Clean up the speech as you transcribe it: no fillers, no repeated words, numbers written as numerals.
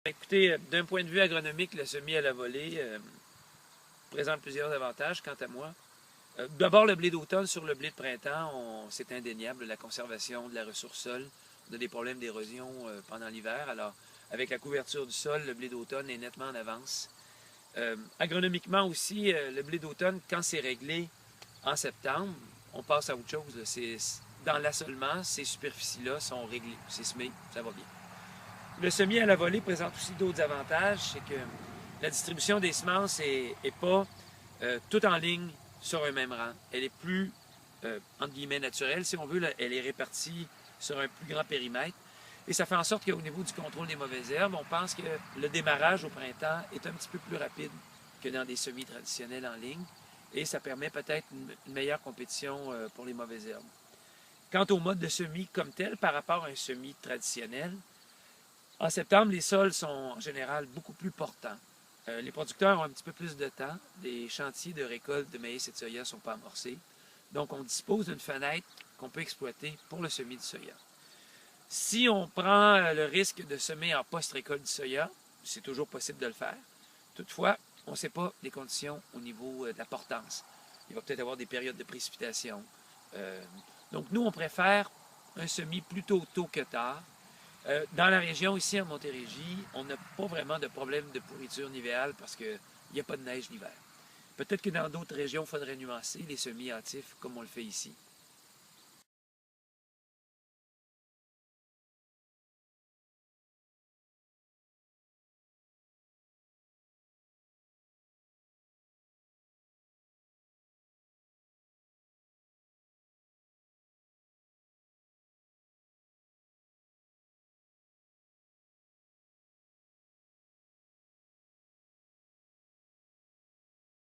Écoutez, d'un point de vue agronomique, le semis à la volée présente plusieurs avantages, quant à moi. D'abord, le blé d'automne sur le blé de printemps, c'est indéniable, la conservation de la ressource sol. On a des problèmes d'érosion pendant l'hiver. Alors, avec la couverture du sol, le blé d'automne est nettement en avance. Agronomiquement aussi, le blé d'automne, quand c'est réglé en septembre, on passe à autre chose. Dans l'assolement, ces superficies-là sont réglées. C'est semé, ça va bien. Le semis à la volée présente aussi d'autres avantages, c'est que la distribution des semences est pas tout en ligne sur un même rang. Elle est plus, entre guillemets, naturelle, si on veut. Là, elle est répartie sur un plus grand périmètre. Et ça fait en sorte qu'au niveau du contrôle des mauvaises herbes, on pense que le démarrage au printemps est un petit peu plus rapide que dans des semis traditionnels en ligne. Et ça permet peut-être une meilleure compétition pour les mauvaises herbes. Quant au mode de semis comme tel, par rapport à un semis traditionnel, en septembre, les sols sont en général beaucoup plus portants. Les producteurs ont un petit peu plus de temps. Les chantiers de récolte de maïs et de soya ne sont pas amorcés. Donc, on dispose d'une fenêtre qu'on peut exploiter pour le semis du soya. Si on prend le risque de semer en post-récolte du soya, c'est toujours possible de le faire. Toutefois, on ne sait pas les conditions au niveau de la portance. Il va peut-être y avoir des périodes de précipitation. Donc, nous, on préfère un semis plutôt tôt que tard. Dans la région, ici en Montérégie, on n'a pas vraiment de problème de pourriture nivale parce qu'il n'y a pas de neige l'hiver. Peut-être que dans d'autres régions, il faudrait nuancer les semis hâtifs comme on le fait ici.